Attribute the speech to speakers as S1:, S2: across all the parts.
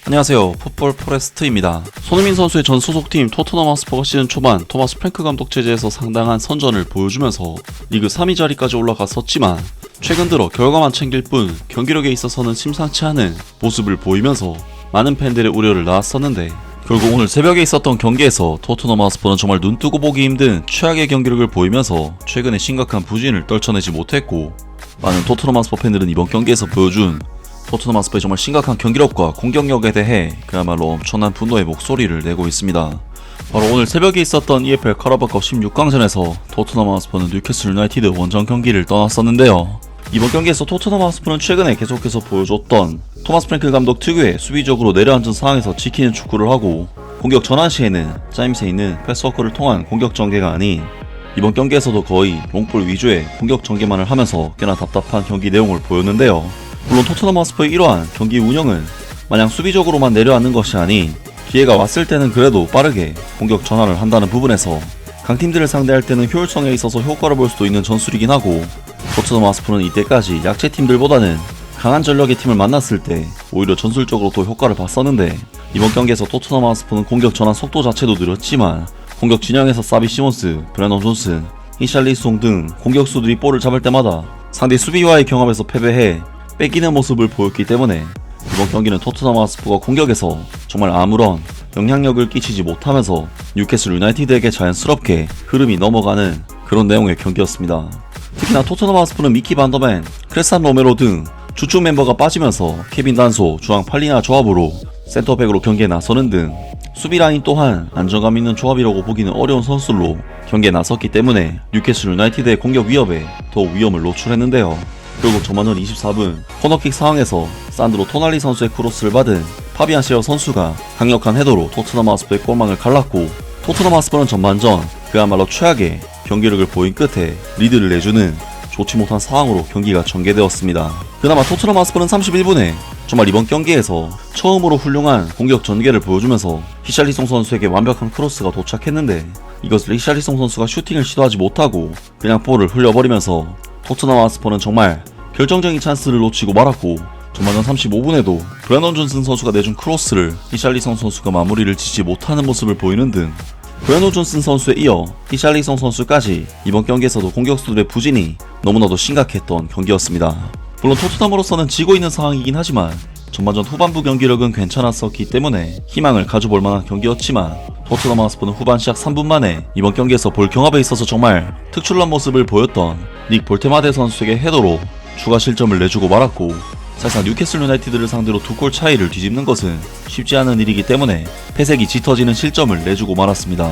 S1: 안녕하세요. 풋볼 포레스트입니다. 손흥민 선수의 전 소속팀 토트넘 핫스퍼가 시즌 초반 토마스 프랭크 감독 체제에서 상당한 선전을 보여주면서 리그 3위 자리까지 올라갔었지만 최근 들어 결과만 챙길 뿐 경기력에 있어서는 심상치 않은 모습을 보이면서 많은 팬들의 우려를 낳았었는데 결국 오늘 새벽에 있었던 경기에서 토트넘 핫스퍼는 정말 눈뜨고 보기 힘든 최악의 경기력을 보이면서 최근에 심각한 부진을 떨쳐내지 못했고, 많은 토트넘 핫스퍼 팬들은 이번 경기에서 보여준 토트넘 핫스퍼의 정말 심각한 경기력과 공격력에 대해 그야말로 엄청난 분노의 목소리를 내고 있습니다. 바로 오늘 새벽에 있었던 EFL 카라바컵 16강전에서 토트넘 핫스퍼는 뉴캐슬 유나이티드 원정 경기를 떠났었는데요. 이번 경기에서 토트넘 핫스퍼는 최근에 계속해서 보여줬던 토마스 프랭크 감독 특유의 수비적으로 내려앉은 상황에서 지키는 축구를 하고, 공격 전환 시에는 짜임새 있는 패스워크를 통한 공격 전개가 아닌 이번 경기에서도 거의 롱볼 위주의 공격 전개만을 하면서 꽤나 답답한 경기 내용을 보였는데요. 물론 토트넘 핫스퍼의 이러한 경기 운영은 마냥 수비적으로만 내려앉는 것이 아닌 기회가 왔을 때는 그래도 빠르게 공격 전환을 한다는 부분에서 강팀들을 상대할 때는 효율성에 있어서 효과를 볼 수도 있는 전술이긴 하고, 토트넘 핫스퍼는 이때까지 약체팀들보다는 강한 전력의 팀을 만났을 때 오히려 전술적으로 더 효과를 봤었는데, 이번 경기에서 토트넘 핫스퍼는 공격 전환 속도 자체도 느렸지만 공격 진영에서 사비 시몬스, 브래넌 존슨, 히샬리송 등 공격수들이 볼을 잡을 때마다 상대 수비와의 경합에서 패배해 뺏기는 모습을 보였기 때문에 이번 경기는 토트넘 핫스퍼가 공격에서 정말 아무런 영향력을 끼치지 못하면서 뉴캐슬 유나이티드에게 자연스럽게 흐름이 넘어가는 그런 내용의 경기였습니다. 특히나 토트넘 핫스퍼는 미키 반더맨, 크레산 로메로 등 주축 멤버가 빠지면서 케빈 단소, 주앙 팔리나 조합으로 센터백으로 경기에 나서는 등 수비 라인 또한 안정감 있는 조합이라고 보기는 어려운 선수로 경기에 나섰기 때문에 뉴캐슬 유나이티드의 공격 위협에 더욱 위험을 노출했는데요. 결국 전반전 24분 코너킥 상황에서 산드로 토날리 선수의 크로스를 받은 파비안 시어 선수가 강력한 헤더로 토트넘 핫스퍼의 골망을 갈랐고, 토트넘 핫스퍼는 전반전 그야말로 최악의 경기력을 보인 끝에 리드를 내주는 좋지 못한 상황으로 경기가 전개되었습니다. 그나마 토트넘 핫스퍼는 31분에 정말 이번 경기에서 처음으로 훌륭한 공격 전개를 보여주면서 히샬리송 선수에게 완벽한 크로스가 도착했는데, 이것을 히샬리송 선수가 슈팅을 시도하지 못하고 그냥 볼을 흘려버리면서 토트넘 핫스퍼는 정말 결정적인 찬스를 놓치고 말았고, 전반전 35분에도 브래넌 존슨 선수가 내준 크로스를 히샬리송 선수가 마무리를 짓지 못하는 모습을 보이는 등 브래넌 존슨 선수에 이어 히샬리송 선수까지 이번 경기에서도 공격수들의 부진이 너무나도 심각했던 경기였습니다. 물론 토트넘으로서는 지고 있는 상황이긴 하지만 전반전 후반부 경기력은 괜찮았었기 때문에 희망을 가져볼 만한 경기였지만, 토트넘 핫스퍼는 후반 시작 3분 만에 이번 경기에서 볼 경합에 있어서 정말 특출난 모습을 보였던 닉 볼테마데 선수에게 헤더로 추가 실점을 내주고 말았고, 사실상 뉴캐슬 유나이티드를 상대로 2골 차이를 뒤집는 것은 쉽지 않은 일이기 때문에 패색이 짙어지는 실점을 내주고 말았습니다.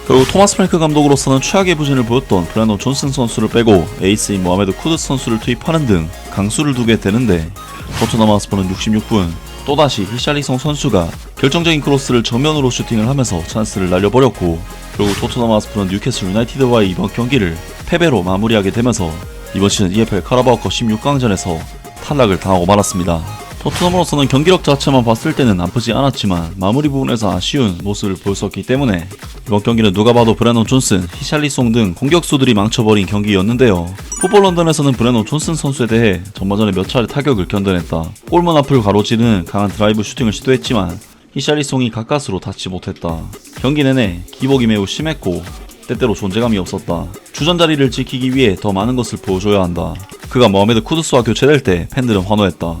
S1: 결국 토마스 프랭크 감독으로서는 최악의 부진을 보였던 브래넌 존슨 선수를 빼고 에이스인 모하메드 쿠드스 선수를 투입하는 등 강수를 두게 되는데, 토트넘 핫스퍼는 66분 또다시 히샬리송 선수가 결정적인 크로스를 정면으로 슈팅을 하면서 찬스를 날려버렸고, 결국 토트넘 핫스퍼는 뉴캐슬 유나이티드와의 이번 경기를 패배로 마무리하게 되면서 이번 시즌 EFL 카라바오컵 16강전에서 탈락을 당하고 말았습니다. 토트넘으로서는 경기력 자체만 봤을 때는 나쁘지 않았지만 마무리 부분에서 아쉬운 모습을 보였었기 때문에 이번 경기는 누가 봐도 브래넌 존슨, 히샬리송 등 공격수들이 망쳐버린 경기였는데요. 풋볼 런던에서는 브래넌 존슨 선수에 대해 전반전에 몇 차례 타격을 견뎌냈다, 골문 앞을 가로지르는 강한 드라이브 슈팅을 시도했지만 히샬리송이 가까스로 닿지 못했다, 경기 내내 기복이 매우 심했고 때때로 존재감이 없었다, 주전자리를 지키기 위해 더 많은 것을 보여줘야 한다, 그가 모하메드 쿠드스와 교체될 때 팬들은 환호했다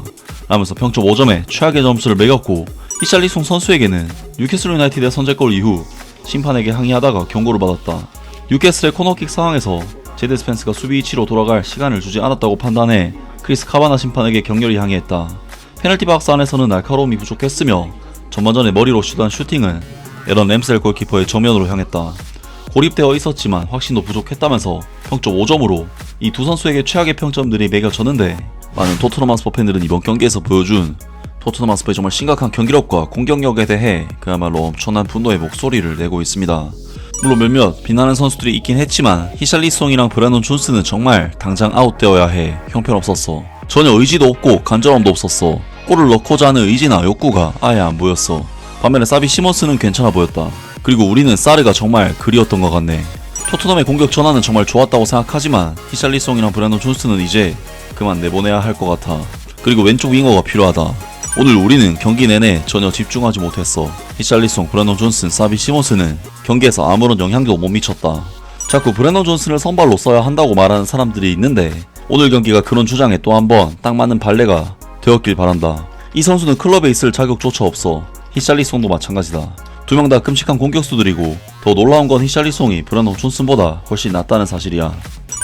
S1: 라면서 평점 5점에 최악의 점수를 매겼고, 히샬리송 선수에게는 뉴캐슬 유나이티드의 선제골 이후 심판에게 항의하다가 경고를 받았다. 뉴캐슬의 코너킥 상황에서 제드 스펜스가 수비 위치로 돌아갈 시간을 주지 않았다고 판단해 크리스 카바나 심판에게 격렬히 항의했다. 페널티 박스 안에서는 날카로움이 부족했으며 전반전에 머리로 시도한 슈팅은 에런 램셀 골키퍼의 정면으로 향했다. 고립되어 있었지만 확신도 부족했다면서 평점 5점으로 이 두 선수에게 최악의 평점들이 매겨졌는데, 많은 토트넘 핫스퍼 팬들은 이번 경기에서 보여준 토트넘 핫스퍼의 정말 심각한 경기력과 공격력에 대해 그야말로 엄청난 분노의 목소리를 내고 있습니다. 물론 몇몇 비난하는 선수들이 있긴 했지만 히샬리송이랑 브래넌 존스는 정말 당장 아웃되어야 해, 형편없었어, 전혀 의지도 없고 간절함도 없었어, 골을 넣고자 하는 의지나 욕구가 아예 안 보였어, 반면에 사비 시몬스는 괜찮아 보였다, 그리고 우리는 사르가 정말 그리웠던 것 같네, 토트넘의 공격 전환은 정말 좋았다고 생각하지만 히샬리송이랑 브래넌 존스는 이제 그만 내보내야 할 것 같아, 그리고 왼쪽 윙어가 필요하다, 오늘 우리는 경기 내내 전혀 집중하지 못했어. 히샬리송, 브래넌 존슨, 사비 시몬스는 경기에서 아무런 영향도 못 미쳤다. 자꾸 브래넌 존슨을 선발로 써야 한다고 말하는 사람들이 있는데 오늘 경기가 그런 주장에 또 한 번 딱 맞는 발레가 되었길 바란다. 이 선수는 클럽에 있을 자격조차 없어. 히샬리송도 마찬가지다. 두 명 다 끔찍한 공격수들이고 더 놀라운 건 히샬리송이 브래넌 존슨보다 훨씬 낫다는 사실이야.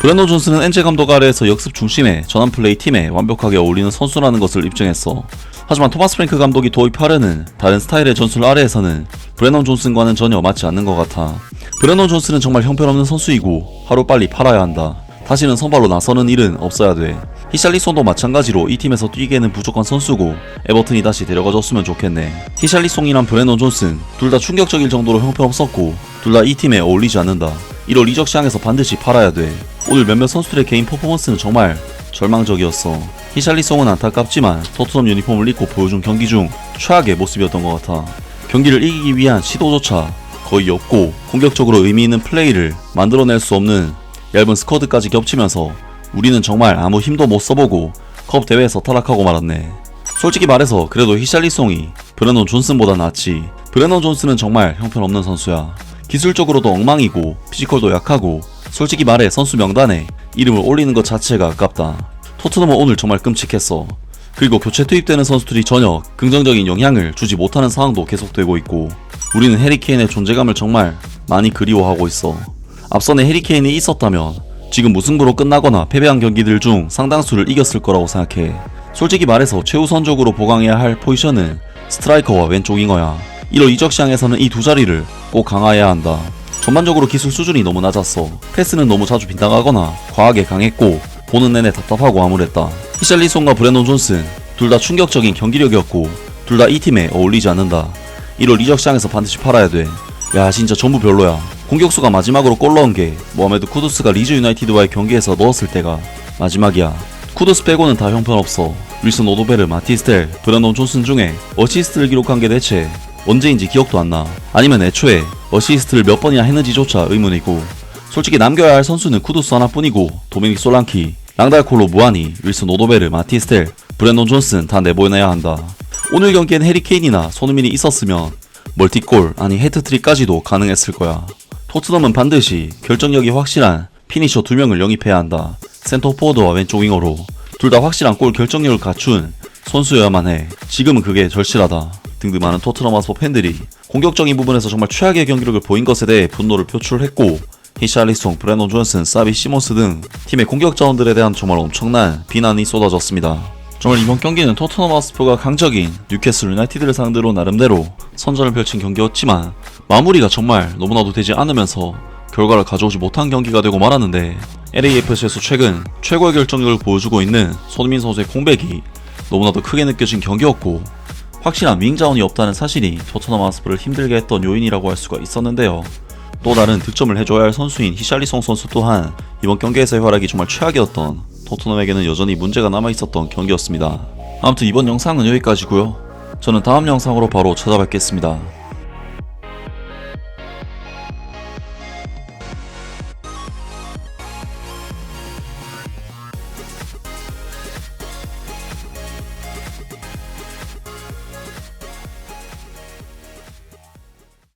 S1: 브래넌 존슨은 엔제 감독 아래에서 역습 중심의 전환 플레이 팀에 완벽하게 어울리는 선수라는 것을 입증했어. 하지만 토마스 프랭크 감독이 도입하려는 다른 스타일의 전술 아래에서는 브래넌 존슨과는 전혀 맞지 않는 것 같아. 브래넌 존슨은 정말 형편없는 선수이고 하루빨리 팔아야 한다. 다시는 선발로 나서는 일은 없어야 돼. 히샬리송도 마찬가지로 이 팀에서 뛰기에는 부족한 선수고 에버튼이 다시 데려가줬으면 좋겠네. 히샬리송이랑 브래넌 존슨 둘 다 충격적일 정도로 형편없었고 둘 다 이 팀에 어울리지 않는다. 1월 이적 시장에서 반드시 팔아야 돼. 오늘 몇몇 선수들의 개인 퍼포먼스는 정말 절망적이었어. 히샬리송은 안타깝지만 토트넘 유니폼을 입고 보여준 경기 중 최악의 모습이었던 것 같아. 경기를 이기기 위한 시도조차 거의 없고 공격적으로 의미 있는 플레이를 만들어낼 수 없는 얇은 스쿼드까지 겹치면서 우리는 정말 아무 힘도 못 써보고 컵 대회에서 탈락하고 말았네. 솔직히 말해서 그래도 히샬리송이 브래넌 존슨보다 낫지. 브래넌 존슨은 정말 형편없는 선수야. 기술적으로도 엉망이고 피지컬도 약하고 솔직히 말해 선수 명단에 이름을 올리는 것 자체가 아깝다. 토트넘은 오늘 정말 끔찍했어. 그리고 교체 투입되는 선수들이 전혀 긍정적인 영향을 주지 못하는 상황도 계속되고 있고 우리는 해리케인의 존재감을 정말 많이 그리워하고 있어. 앞선에 해리케인이 있었다면 지금 무승부로 끝나거나 패배한 경기들 중 상당수를 이겼을 거라고 생각해. 솔직히 말해서 최우선적으로 보강해야 할 포지션은 스트라이커와 왼쪽 윙어야. 1월 이적 시장에서는 이 두 자리를 꼭 강화해야 한다. 전반적으로 기술 수준이 너무 낮았어. 패스는 너무 자주 빗나가거나 과하게 강했고 보는 내내 답답하고 암울했다. 히샬리송과 브래넌 존슨 둘 다 충격적인 경기력이었고 둘 다 이 팀에 어울리지 않는다. 1월 이적 시장에서 반드시 팔아야 돼. 야 진짜 전부 별로야. 공격수가 마지막으로 골 넣은 게 모하메드 쿠두스가 리즈 유나이티드와의 경기에서 넣었을 때가 마지막이야. 쿠두스 빼고는 다 형편없어. 윌슨 오도베르, 마티스텔, 브래넌 존슨 중에 어시스트를 기록한 게 대체 언제인지 기억도 안 나. 아니면 애초에 어시스트를 몇 번이나 했는지조차 의문이고 솔직히 남겨야 할 선수는 쿠두스 하나뿐이고 도미닉 솔랑키, 랑달콜로 무하니, 윌슨 오도베르, 마티스텔, 브래넌 존슨 다 내보내야 한다. 오늘 경기엔 해리케인이나 손흥민이 있었으면 멀티골 아니 헤트트릭까지도 가능했을 거야. 토트넘은 반드시 결정력이 확실한 피니셔 2명을 영입해야 한다. 센터포워드와 왼쪽 윙어로 둘 다 확실한 골 결정력을 갖춘 선수여야만 해. 지금은 그게 절실하다. 등등 많은 토트넘 하스퍼 팬들이 공격적인 부분에서 정말 최악의 경기력을 보인 것에 대해 분노를 표출했고 히샬리송, 브래넌 존슨, 사비 시몬스 등 팀의 공격 자원들에 대한 정말 엄청난 비난이 쏟아졌습니다. 정말 이번 경기는 토트넘 하스퍼가 강적인 뉴캐슬 유나이티드를 상대로 나름대로 선전을 펼친 경기였지만 마무리가 정말 너무나도 되지 않으면서 결과를 가져오지 못한 경기가 되고 말았는데 LAFC에서 최근 최고의 결정력을 보여주고 있는 손흥민 선수의 공백이 너무나도 크게 느껴진 경기였고 확실한 윙 자원이 없다는 사실이 토트넘 하스퍼를 힘들게 했던 요인이라고 할 수가 있었는데요. 또 다른 득점을 해줘야 할 선수인 히샬리송 선수 또한 이번 경기에서의 활약이 정말 최악이었던 토트넘에게는 여전히 문제가 남아있었던 경기였습니다. 아무튼 이번 영상은 여기까지고요. 저는 다음 영상으로 바로 찾아뵙겠습니다.